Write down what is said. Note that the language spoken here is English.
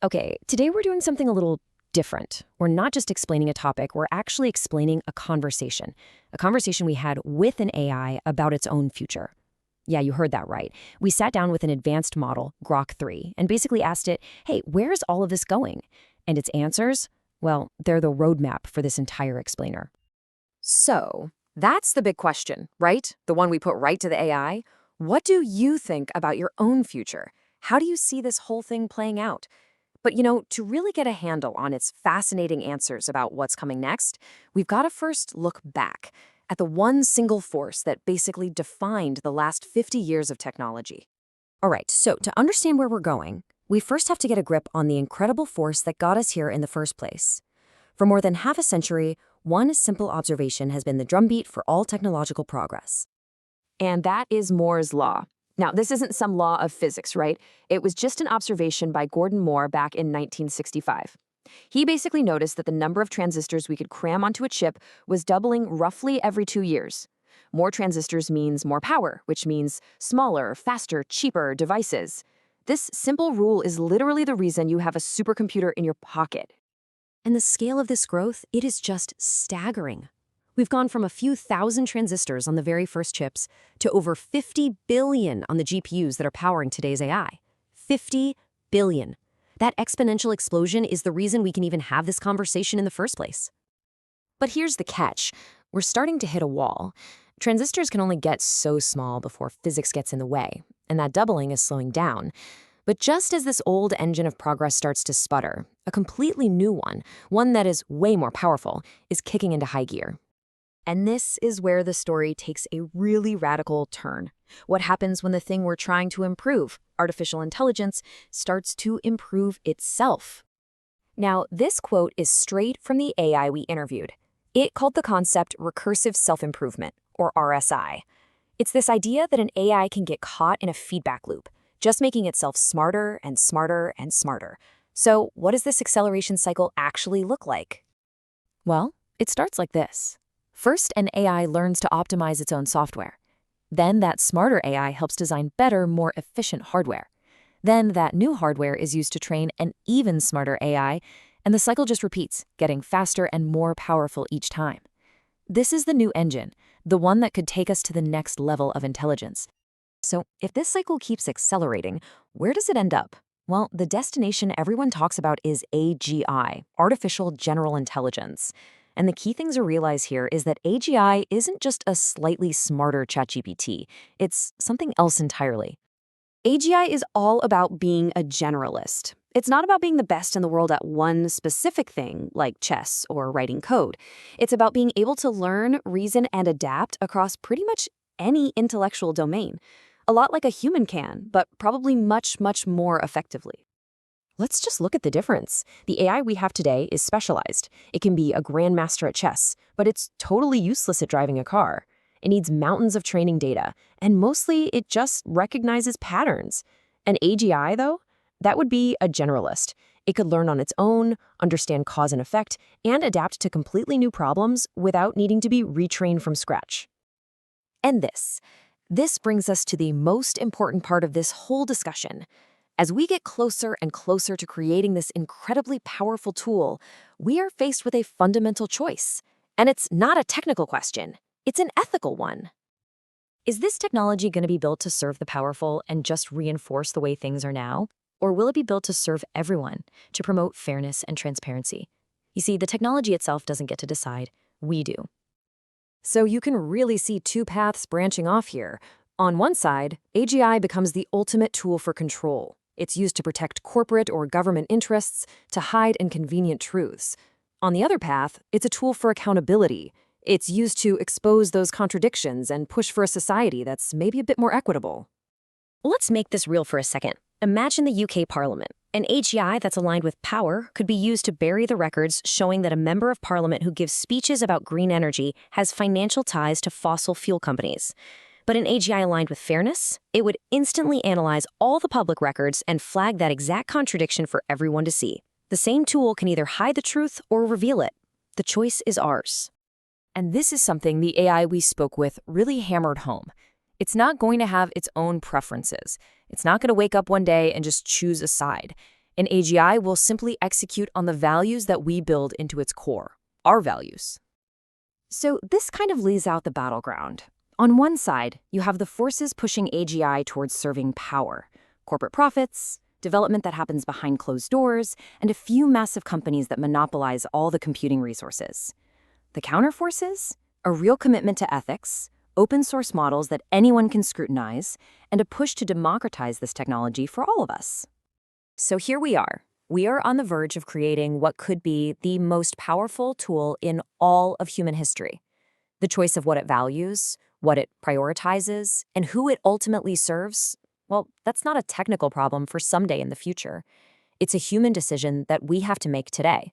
Okay, today we're doing something a little different. We're not just explaining a topic, we're actually explaining a conversation we had with an AI about its own future. Yeah, you heard that right. We sat down with an advanced model, Grok 3, and basically asked it, hey, where's all of this going? And its answers? Well, they're the roadmap for this entire explainer. So, that's the big question, right? The one we put right to the AI. What do you think about your own future? How do you see this whole thing playing out? But to really get a handle on its fascinating answers about what's coming next, we've got to first look back at the one single force that basically defined the last 50 years of technology. All right, so to understand where we're going, we first have to get a grip on the incredible force that got us here in the first place. For more than half a century, one simple observation has been the drumbeat for all technological progress. And that is Moore's Law. Now, this isn't some law of physics, right? It was just an observation by Gordon Moore back in 1965. He basically noticed that the number of transistors we could cram onto a chip was doubling roughly every 2 years. More transistors means more power, which means smaller, faster, cheaper devices. This simple rule is literally the reason you have a supercomputer in your pocket. And the scale of this growth, it is just staggering. We've gone from a few thousand transistors on the very first chips to over 50 billion on the GPUs that are powering today's AI. 50 billion. That exponential explosion is the reason we can even have this conversation in the first place. But here's the catch. We're starting to hit a wall. Transistors can only get so small before physics gets in the way, and that doubling is slowing down. But just as this old engine of progress starts to sputter, a completely new one that is way more powerful, is kicking into high gear. And this is where the story takes a really radical turn. What happens when the thing we're trying to improve, artificial intelligence, starts to improve itself? Now, this quote is straight from the AI we interviewed. It called the concept recursive self-improvement, or RSI. It's this idea that an AI can get caught in a feedback loop, just making itself smarter and smarter and smarter. So what does this acceleration cycle actually look like? Well, it starts like this. First, an AI learns to optimize its own software. Then that smarter AI helps design better, more efficient hardware. Then that new hardware is used to train an even smarter AI, and the cycle just repeats, getting faster and more powerful each time. This is the new engine, the one that could take us to the next level of intelligence. So if this cycle keeps accelerating, where does it end up? Well, the destination everyone talks about is AGI, Artificial General Intelligence. And the key thing to realize here is that AGI isn't just a slightly smarter ChatGPT. It's something else entirely. AGI is all about being a generalist. It's not about being the best in the world at one specific thing, like chess or writing code. It's about being able to learn, reason, and adapt across pretty much any intellectual domain. A lot like a human can, but probably much, much more effectively. Let's just look at the difference. The AI we have today is specialized. It can be a grandmaster at chess, but it's totally useless at driving a car. It needs mountains of training data, and mostly it just recognizes patterns. An AGI, though, that would be a generalist. It could learn on its own, understand cause and effect, and adapt to completely new problems without needing to be retrained from scratch. And this brings us to the most important part of this whole discussion. As we get closer and closer to creating this incredibly powerful tool, we are faced with a fundamental choice. And it's not a technical question, it's an ethical one. Is this technology going to be built to serve the powerful and just reinforce the way things are now? Or will it be built to serve everyone, to promote fairness and transparency? You see, the technology itself doesn't get to decide, we do. So you can really see two paths branching off here. On one side, AGI becomes the ultimate tool for control. It's used to protect corporate or government interests, to hide inconvenient truths. On the other path, it's a tool for accountability. It's used to expose those contradictions and push for a society that's maybe a bit more equitable. Let's make this real for a second. Imagine the UK Parliament. An AGI that's aligned with power could be used to bury the records showing that a member of Parliament who gives speeches about green energy has financial ties to fossil fuel companies. But an AGI aligned with fairness, it would instantly analyze all the public records and flag that exact contradiction for everyone to see. The same tool can either hide the truth or reveal it. The choice is ours. And this is something the AI we spoke with really hammered home. It's not going to have its own preferences. It's not going to wake up one day and just choose a side. An AGI will simply execute on the values that we build into its core, our values. So this kind of lays out the battleground. On one side, you have the forces pushing AGI towards serving power, corporate profits, development that happens behind closed doors, and a few massive companies that monopolize all the computing resources. The counterforces? A real commitment to ethics, open source models that anyone can scrutinize, and a push to democratize this technology for all of us. So here we are. We are on the verge of creating what could be the most powerful tool in all of human history. The choice of what it values, what it prioritizes, and who it ultimately serves, well, that's not a technical problem for someday in the future. It's a human decision that we have to make today.